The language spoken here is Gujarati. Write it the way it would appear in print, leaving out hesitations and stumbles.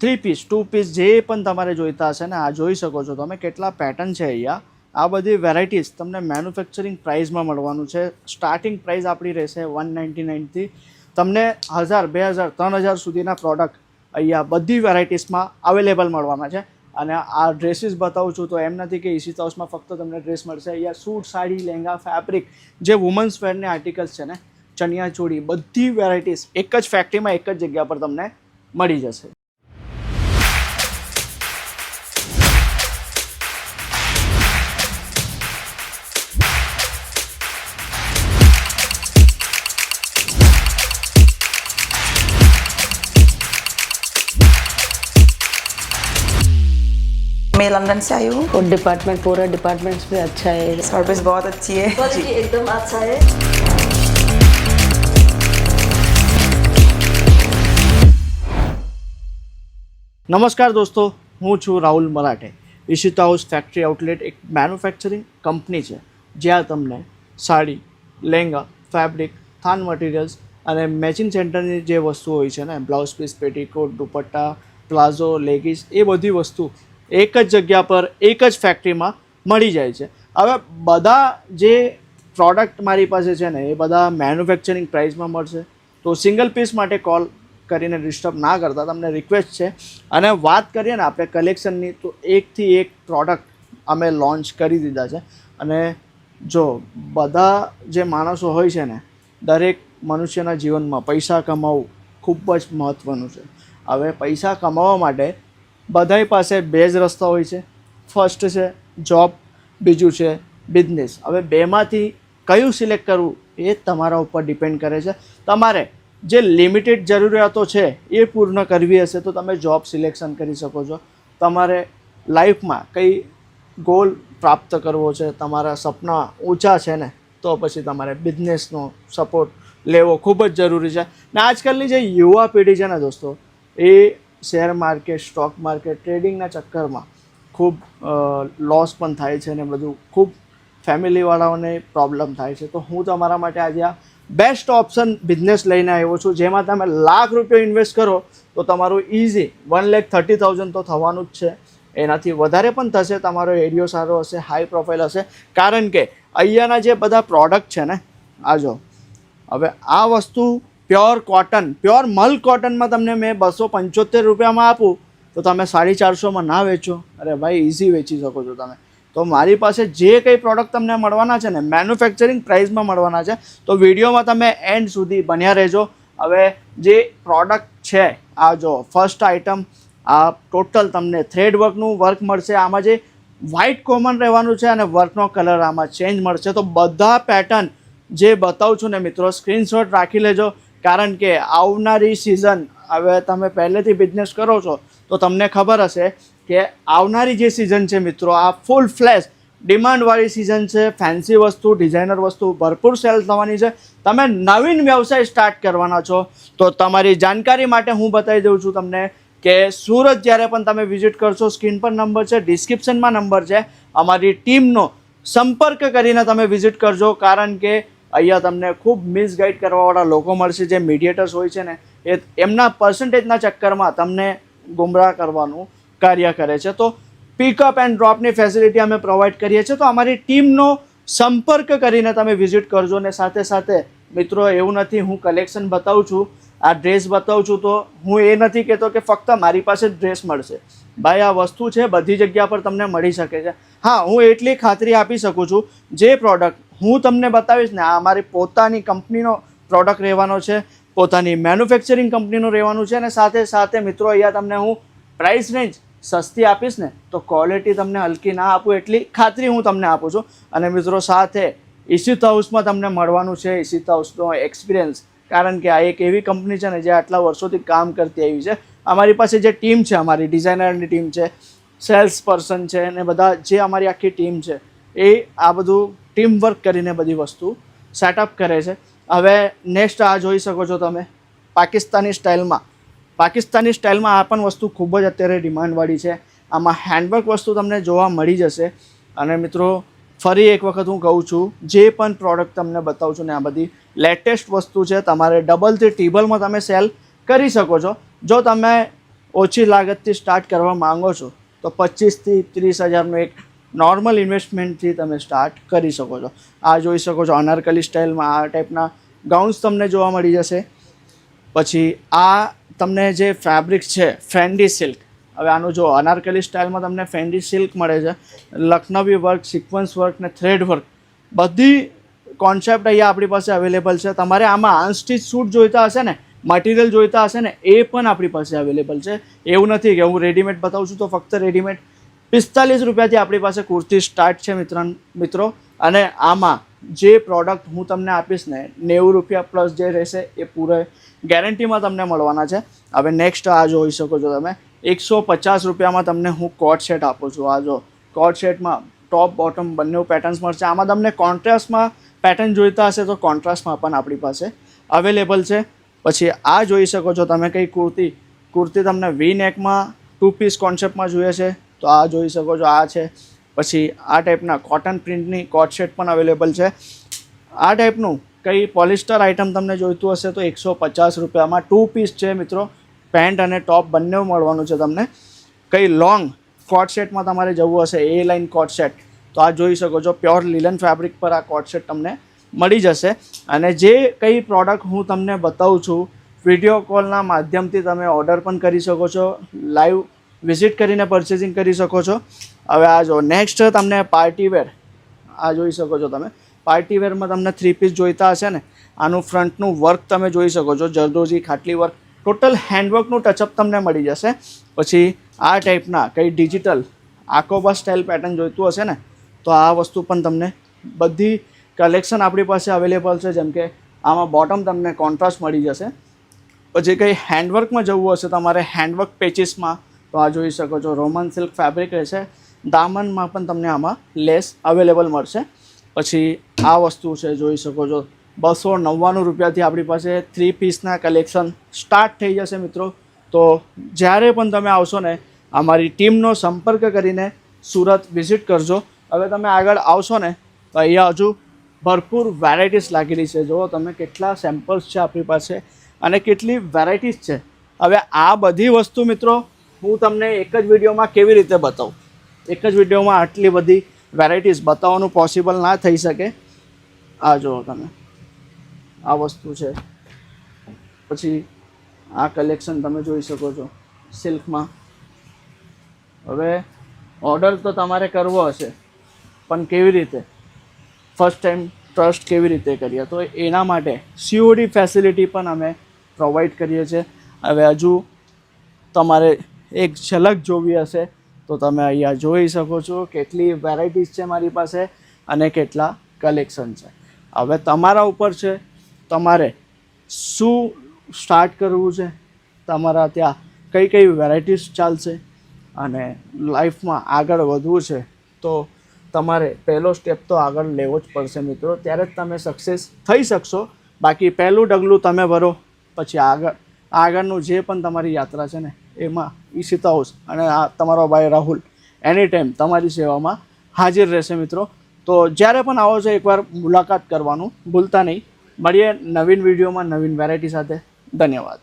3 પીસ 2 પીસ જે પણ તમારે જોઈતા હશે ને, આ જોઈ શકો છો તમે કેટલા પેટર્ન છે અહીંયા. આ બધી વેરાયટીઝ તમને મેન્યુફેક્ચરિંગ પ્રાઇસમાં મળવાનું છે. સ્ટાર્ટિંગ પ્રાઇસ આપણી રહેશે 199થી તમને 1000, 2000, 3000 સુધીના પ્રોડક્ટ અહીંયા બધી વેરાયટીઝમાં અવેલેબલ મળવાના છે. અને આ ડ્રેસીસ બતાવું છું તો એમ નથી કે ઈશિતા હાઉસમાં ફક્ત તમને ડ્રેસ મળશે. અહીંયા સૂટ, સાડી, લહેંગા, ફેબ્રિક જે વુમન્સ વેરની આર્ટિકલ્સ છે ને, ચણિયા ચોળી, બધી વેરાયટીઝ એક જ ફેક્ટરીમાં એક જ જગ્યા પર તમને મળી જશે. मैं लंदन से आई हूँ और डिपार्टमेंट पूरा डिपार्टमेंट्स भी अच्छा है, सर्विस बहुत अच्छी है क्वालिटी एकदम अच्छा है. નમસ્કાર દોસ્તો, હું છું Rahul Marathe. Ishita house factory outlet એક મેન્યુફેક્ચરિંગ કંપની છે જ્યાં તમને સાડી, લહેંગા, ફેબ્રિક, થાન મટીરિયલ્સ અને મેચિંગ સેન્ટરની જે વસ્તુઓ હોય છે ને, blouse piece, petticoat, dupatta, palazzo, leggings, એ બધી વસ્તુ એક જ જગ્યા પર એક જ ફેક્ટરીમાં મળી જાય છે. હવે બધા જે પ્રોડક્ટ મારી પાસે છે ને એ બધા મેન્યુફેક્ચરિંગ પ્રાઇસમાં મળશે. તો સિંગલ પીસ માટે કોલ કરીને ડિસ્ટર્બ ના કરતા, તમને રિક્વેસ્ટ છે. અને વાત કરીએ ને આપણે કલેક્શનની, તો એકથી એક પ્રોડક્ટ અમે લોન્ચ કરી દીધા છે. અને જો બધા જે માણસો હોય છે ને, દરેક મનુષ્યના જીવનમાં પૈસા કમાવવું ખૂબ જ મહત્ત્વનું છે. હવે પૈસા કમાવા માટે બધાય પાસે બે જ રસ્તા હોય છે. ફર્સ્ટ છે જોબ, બીજું છે બિઝનેસ. હવે બેમાંથી કયું સિલેક્ટ કરવું એ તમારા ઉપર ડિપેન્ડ કરે છે. તમારે જે લિમિટેડ જરૂરિયાતો છે એ પૂર્ણ કરવી હશે તો તમે જોબ સિલેક્શન કરી શકો છો. તમારે લાઈફમાં કંઈ ગોલ પ્રાપ્ત કરવો છે, તમારા સપના ઊંચા છે ને, તો પછી તમારે બિઝનેસનો સપોર્ટ લેવો ખૂબ જ જરૂરી છે. ને આજકાલની જે યુવા પેઢી છે ને દોસ્તો, એ શેર માર્કેટ, સ્ટોક માર્કેટ, ટ્રેડિંગના ચક્કરમાં ખૂબ લોસ પણ થાય છે ને બધું ખૂબ ફેમિલીવાળાઓને પ્રોબ્લેમ થાય છે. તો હું તમારા માટે આજે આ બેસ્ટ ઓપ્શન બિઝનેસ લઈને આવ્યો છું, જેમાં તમે ₹1,00,000 ઇન્વેસ્ટ કરો તો તમારું ઇઝી 1,30,000 તો થવાનું જ છે. એનાથી વધારે પણ થશે. તમારો એરિયો સારો હશે, હાઈ પ્રોફાઇલ હશે. કારણ કે અહીંયાના જે બધા પ્રોડક્ટ છે ને, આ જો, હવે આ વસ્તુ પ્યોર કોટન, પ્યોર મલ કોટનમાં તમને મેં ₹275 આપું તો તમે 450 ના વેચો. અરે ભાઈ, ઇઝી વેચી શકો છો તમે. તો મારી પાસે જે કંઈ પ્રોડક્ટ તમને મળવાના છે ને, મેન્યુફેક્ચરિંગ પ્રાઇસમાં મળવાના છે. તો વિડીયોમાં તમે એન્ડ સુધી બન્યા રહેજો. હવે જે પ્રોડક્ટ છે, આ જો ફર્સ્ટ આઇટમ, આ ટોટલ તમને થ્રેડ વર્કનું વર્ક મળશે. આમાં જે વ્હાઇટ કોમન રહેવાનું છે અને વર્કનો કલર આમાં ચેન્જ મળશે. તો બધા પેટર્ન જે બતાવું છું ને મિત્રો, સ્ક્રીનશોટ રાખી લેજો. કારણ કે આવનારી સિઝન, હવે તમે પહેલેથી બિઝનેસ કરો છો તો તમને ખબર હશે કે આવનારી જે સિઝન છે મિત્રો, આ ફૂલ ફ્લેશ ડિમાન્ડવાળી સિઝન છે. ફેન્સી વસ્તુ, ડિઝાઇનર વસ્તુ ભરપૂર સેલ થવાની છે. તમે નવીન વ્યવસાય સ્ટાર્ટ કરવાના છો તો તમારી જાણકારી માટે હું બતાવી દઉં છું તમને કે સુરત જ્યારે પણ તમે વિઝિટ કરશો, સ્ક્રીન પર નંબર છે, ડિસ્ક્રિપ્શનમાં નંબર છે, અમારી ટીમનો સંપર્ક કરીને તમે વિઝિટ કરજો. કારણ કે અહીંયા તમને ખૂબ મિસગાઈડ કરવાવાળા લોકો મળશે. જે મીડિયેટર્સ હોય છે ને, એ એમના પર્સન્ટેજના ચક્કરમાં તમને ગુમરાહ કરવાનું કાર્ય કરે છે. તો પિકઅપ એન્ડ ડ્રોપની ફેસિલિટી અમે પ્રોવાઈડ કરીએ છીએ. તો અમારી ટીમનો સંપર્ક કરીને તમે વિઝિટ કરજો. ને સાથે સાથે મિત્રો, એવું નથી હું કલેક્શન બતાવું છું, આ ડ્રેસ બતાવું છું તો હું એ નથી કહેતો કે ફક્ત મારી પાસે જ ડ્રેસ મળશે. ભાઈ, આ વસ્તુ છે બધી જગ્યા પર તમને મળી શકે છે. હા, હું એટલી ખાતરી આપી શકું છું, જે પ્રોડક્ટ હું તમને બતાવીશ ને, આ અમારી પોતાની કંપનીનો પ્રોડક્ટ રહેવાનો છે, પોતાની મેન્યુફેક્ચરિંગ કંપનીનું રહેવાનું છે. અને સાથે સાથે મિત્રો, અહીંયા તમને હું પ્રાઇસ રેન્જ સસ્તી આપીશ ને તો ક્વોલિટી તમને હલકી ના આપું, એટલી ખાતરી હું તમને આપું છું. અને મિત્રો, સાથે ઈશિતા હાઉસમાં તમને મળવાનું છે ઈશિતા હાઉસનો એક્સપિરિયન્સ. કારણ કે આ એક એવી કંપની છે ને જે આટલા વર્ષોથી કામ કરતી આવી છે. અમારી પાસે જે ટીમ છે, અમારી ડિઝાઇનરની ટીમ છે, સેલ્સ પર્સન છે, ને બધા જે અમારી આખી ટીમ છે, એ આ બધું ટીમ વર્ક કરીને બધી વસ્તુ સેટઅપ કરે છે. હવે નેક્સ્ટ આ જોઈ શકો છો તમે, પાકિસ્તાની સ્ટાઇલમાં. પાકિસ્તાની સ્ટાઇલમાં આ પણ વસ્તુ ખૂબ જ અત્યારે ડિમાન્ડવાળી છે. આમાં હેન્ડવર્ક વસ્તુ તમને જોવા મળી જશે. અને મિત્રો, ફરી એક વખત હું કહું છું, જે પણ પ્રોડક્ટ તમને બતાવું છું ને, આ બધી લેટેસ્ટ વસ્તુ છે. તમારે ડબલથી ટ્રિબલમાં તમે સેલ કરી શકો છો. જો તમે ઓછી લાગતથી સ્ટાર્ટ કરવા માંગો છો તો 25 થી 30 હજારનું એક નોર્મલ ઇન્વેસ્ટમેન્ટથી તમે સ્ટાર્ટ કરી શકો છો. આ જોઈ શકો છો અનારકલી સ્ટાઇલમાં આ ટાઈપના ગાઉન્સ તમને જોવા મળી જશે. પછી આ તમને જે ફેબ્રિક છે ફેન્ડી સિલ્ક. હવે આનું જો અનારકલી સ્ટાઇલમાં તમને ફેન્ડી સિલ્ક મળે છે. લખનવી વર્ક, સિક્વન્સ વર્ક ને થ્રેડ વર્ક બધી કોન્સેપ્ટ અહીંયા આપણી પાસે અવેલેબલ છે. તમારે આમાં અનસ્ટિચ સૂટ જોઈતા હશે ને, મટીરિયલ જોઈતા હશે ને, એ પણ આપણી પાસે અવેલેબલ છે. એવું નથી કે હું રેડીમેડ બતાવું છું તો ફક્ત રેડીમેડ 45 રૂપિયાથી આપણી પાસે કુર્તી સ્ટાર્ટ છે મિત્રો. અને આમાં જે પ્રોડક્ટ હું તમને આપીશ ને 90 રૂપિયા પ્લસ જે રહેશે એ પૂરે ગેરંટીમાં તમને મળવાના છે. હવે નેક્સ્ટ આ જોઈ શકો છો તમે 150 રૂપિયામાં તમને હું કોટ સેટ આપું છું. આ જો કોટ સેટમાં ટોપ બોટમ બંને પેટર્ન્સ મળશે. આમાં તમને કોન્ટ્રાસ્ટમાં પેટર્ન જોઈતા હશે તો કોન્ટ્રાસ્ટમાં પણ આપણી પાસે અવેલેબલ છે. પછી આ જોઈ શકો છો તમે કઈ કુર્તી તમને વી નેકમાં 2 પીસ કોન્સેપ્ટમાં જોઈએ છે તો આ જોઈ શકો છો. આ છે. પછી આ ટાઈપના કોટન પ્રિન્ટની કોટ સેટ પણ અવેલેબલ છે. આ ટાઈપનું કંઈ પોલિસ્ટર આઇટમ તમને જોઈતું હશે તો 150 રૂપિયામાં 2 પીસ છે મિત્રો. પેન્ટ અને ટોપ બંને મળવાનું છે તમને. કંઈ લોંગ કોટ સેટમાં તમારે જવું હશે એ લાઇન કોટ સેટ તો આ જોઈ શકો છો. પ્યોર લિલન ફેબ્રિક પર આ કોટ સેટ તમને મળી જશે. અને જે કંઈ પ્રોડક્ટ હું તમને બતાવું છું વિડીયો કોલના માધ્યમથી તમે ઓર્ડર પણ કરી શકો છો, લાઈવ વિઝિટ કરીને પરચેસિંગ કરી શકો છો. હવે આ જો નેક્સ્ટ તમને પાર્ટીવેર આ જોઈ શકો છો તમે. પાર્ટીવેરમાં તમને 3 પીસ જોઈતા હશે ને, આનું ફ્રન્ટનું વર્ક તમે જોઈ શકો છો. જરદોજી ખાટલી વર્ક ટોટલ હેન્ડવર્કનું ટચઅપ તમને મળી જશે. પછી આ ટાઈપના કંઈ ડિજિટલ આકોબા સ્ટાઇલ પેટર્ન જોઈતું હશે ને તો આ વસ્તુ પણ તમને બધી કલેક્શન આપણી પાસે અવેલેબલ છે. જેમ કે આમાં બોટમ તમને કોન્ટ્રાસ્ટ મળી જશે. પછી કંઈ હેન્ડવર્કમાં જવું હશે તમારે હેન્ડવર્ક પેચીસમાં તો આ જોઈ શકો છો. રોમન સિલ્ક ફેબ્રિક રહેશે. દામનમાં પણ તમને આમાં લેસ અવેલેબલ મળશે. પછી આ વસ્તુ છે જોઈ શકો છો 299 રૂપિયાથી આપણી પાસે 3 પીસના કલેક્શન સ્ટાર્ટ થઈ જશે મિત્રો. તો જ્યારે પણ તમે આવશો ને અમારી ટીમનો સંપર્ક કરીને સુરત વિઝિટ કરજો. હવે તમે આગળ આવશો ને તો અહીંયા હજુ ભરપૂર વેરાયટીઝ લાગેલી છે. જુઓ તમે કેટલા સેમ્પલ્સ છે આપણી પાસે અને કેટલી વેરાયટીઝ છે. હવે આ બધી વસ્તુ મિત્રો હું તમને એક જ વિડીયોમાં કેવી રીતે બતાવું. એક જ વિડીયોમાં આટલી બધી વેરાયટીઝ બતાવવાનું પોસિબલ ના થઈ શકે. આ જુઓ તમે આ વસ્તુ છે. પછી આ કલેક્શન તમે જોઈ શકો છો સિલ્કમાં. હવે ઓર્ડર તો તમારે કરવો હશે પણ કેવી રીતે, ફર્સ્ટ ટાઈમ ટ્રસ્ટ કેવી રીતે કરીએ તો એના માટે COD ફેસિલિટી પણ અમે પ્રોવાઈડ કરીએ છીએ. હવે હજુ તમારે એક ઝલક જોવી હશે તો તમે અહીંયા જોઈ શકો છો કેટલી વેરાયટીઝ છે મારી પાસે અને કેટલા કલેક્શન છે. હવે તમારા ઉપર છે તમારે શું સ્ટાર્ટ કરવું છે, તમારા ત્યાં કઈ કઈ વેરાયટીઝ ચાલશે અને લાઈફમાં આગળ વધવું છે તો તમારે પહેલો સ્ટેપ તો આગળ લેવો જ પડશે મિત્રો. ત્યારે જ તમે સક્સેસ થઈ શકશો. બાકી પહેલું ડગલું તમે ભરો પછી આગળનું જે પણ તમારી યાત્રા છે ને એમાં ઈશિતા હાઉસ અને આ તમારો ભાઈ રાહુલ એની ટાઈમ તમારી સેવામાં હાજર રહેશે મિત્રો. તો જ્યારે પણ આવો છો એકવાર મુલાકાત કરવાનું ભૂલતા નહીં. મળીએ નવીન વિડીયોમાં નવીન વેરાયટી સાથે. ધન્યવાદ.